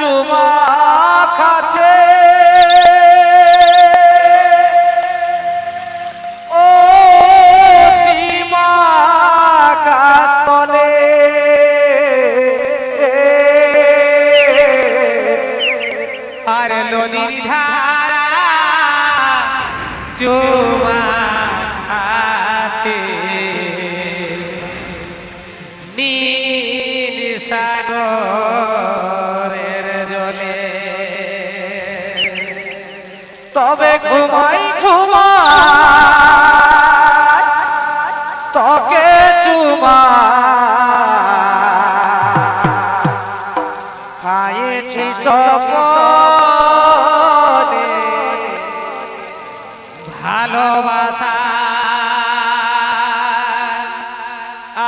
চুমা খাচ্ছে ও সীমা কাতলে আর নদীর ধারা চুমা আছে নীল সাগরের জলে তবে ঘুমাই ঘুমাই তোকে চুমা খাইছি সপনে ভালোবাসা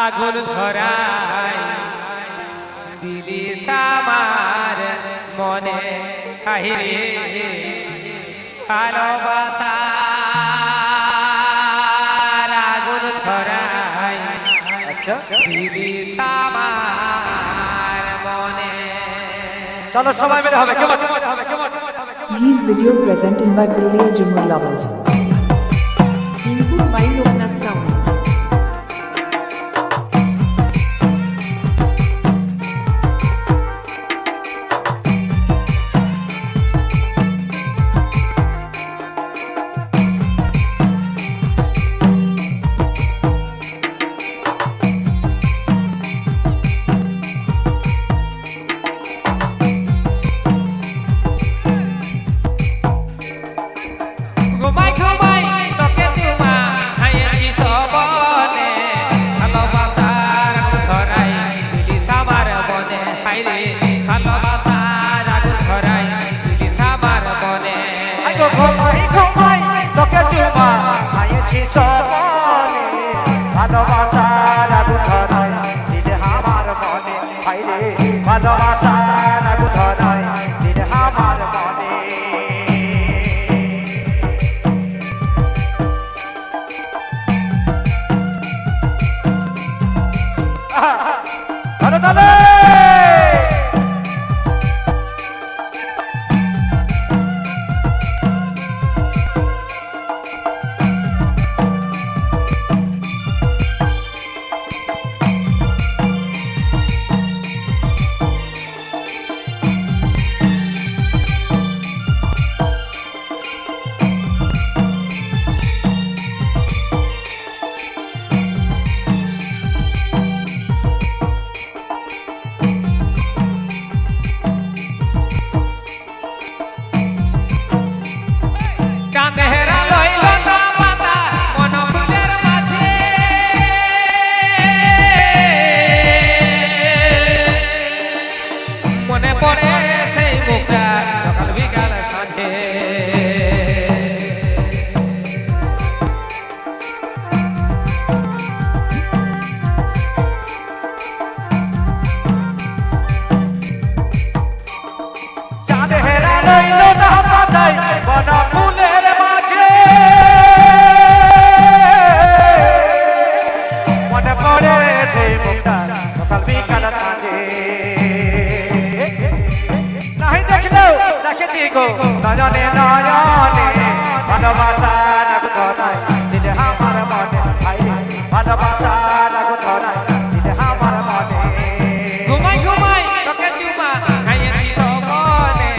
আগুন ধরাই দিলি আমার মনে কাহিরে ভালোবাসা আগুন ধরাই আচ্ছা দিলি আমার মনে চলো সবাই মিলে হবে কেমন These video presented by Purulia Jumur Lovers. Input by Loknath Sound. ঘুমাই ঘুমাই তোকে চুমা খাইছি সবনে ভালোবাসার ধরাই দিলি সামার মনে হাইরে ভালোবাসার আগুন ধরাই দিলি সামার মনে আইগো ঘুমাই ঘুমাই তোকে চুমা খাইছি সপনে ভালোবাসার আগুন ধরাই দিলে আমার মনে হাইরে ভালোবাসার আগুন ধরাই দিলে আমার মনে ধরে ধরে চাঁদের আলোয় লতা পাতা কোন ফুলের মাঝে মনে পড়ে সেই মুখটা সকাল বিকাল সাঁঝে চাঁদের আলোয় লতা পাতায় বন ফুলের মাঝে মনে পড়ে সেই মুখটা সকাল বিকাল সাঁঝে নাই দেখলেও দেখে দিগো নয়নে নয়নে ভালোবাসার আগুন ধরায় দিলে আমার মনে হাইরে ভালোবাসার আগুন ধরায় দিলে আমার মনে ঘুমাই ঘুমাই তোকে চুমা খাইছি সবনে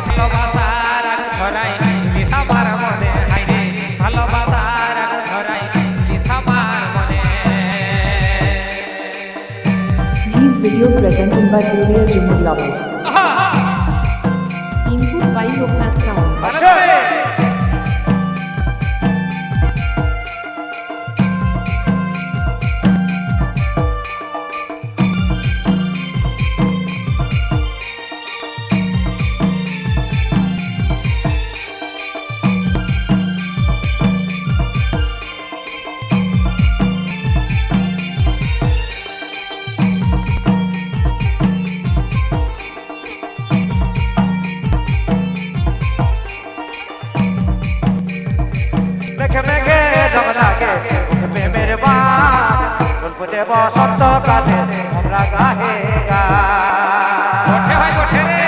ভালোবাসার আগুন ধরাই দিলি সামার মনে হাইরে ভালোবাসার আগুন ধরাই দিলি সামার মনে These video presented by Purulia Jumur Lovers. Input by Loknath Sound. আচ্ছা মেঘে মেঘে রং লাগে প্রেমের বান গল্প দেব সন্ত কালে আমরা গাহে গা ওঠে ভাই ওঠে রে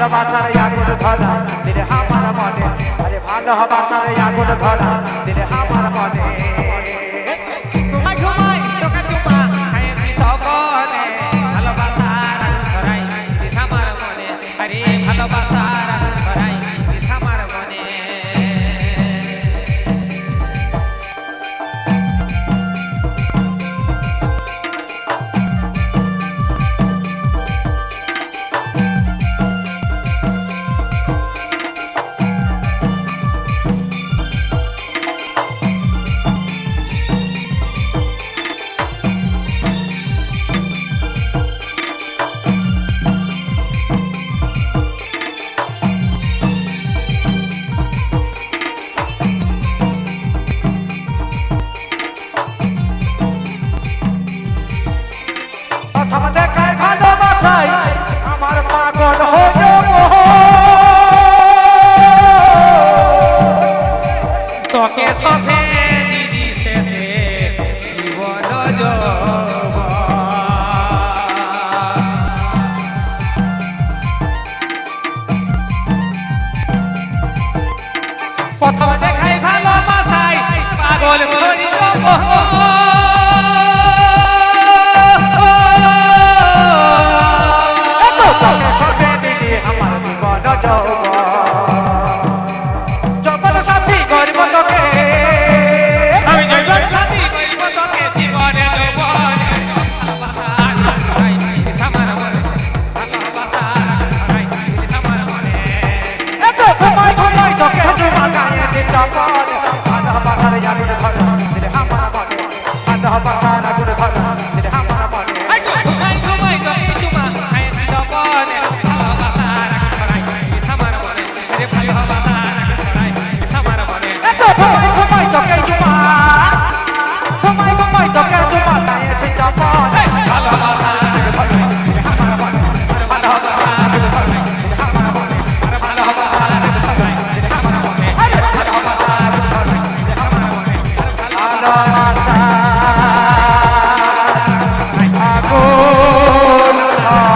ভালোবাসার আগুন ধরা দিলে আমার মনে আরে ভালোবাসার আগুন ধরা দিলে আমার মনে ঘুমাই ঘুমাই তোকে চুমা খাইছি সপনে ভালোবাসার আগুন ধরাই দিস আমার মনে আরে ভালোবাসার আগুন ধরাই দিস আমার মনে প্রথম দেখায় ভালোবাসায় আমার পাগল হলো তোকে চোখে দিদি শেষে জীবন যৌবন প্রথম দেখাই ভালোবাসায় পাগল করিল তোকে সবে দিদি আমার জীবন যৌবন সাথী করব তোকে আমি জীবন সাথী করিব তোকে জীবনে যৌবন ভালোবাসা ধরাই দিস আমার মনে ভালোবাসা ধরাই দিস আমার মনে এত ঘুমাই ঘুমাই তোকে চুমা গায়ে দিতাম মনে ভালোবাসার আগুন ধরা দিলে আমার মনে ভালোবাসার আগুন ধরা দিলে আমার মনে ঘুমাই ঘুমাই তোকে চুমা খাইছি সপনে ভালোবাসার আগুন ধরাই দিস আমার মনে রে ভালোবাসার আগুন ধরাই দিস আমার মনে এত ঘুমাই ঘুমাই তোকে চুমা ঘুমাই ঘুমাই তোকে চুমা গায়ে দিতাম মনে ভালোবাসার আগুন ধরাই দিস আমার মনে ভালোবাসার আগুন ধরাই দিস আমার মনে ভালোবাসার আগুন ধরাই দিস আমার মনে ভালোবাসার আগুন ধরাই দিস আমার মনে ভালোবাসা আগুন ধরা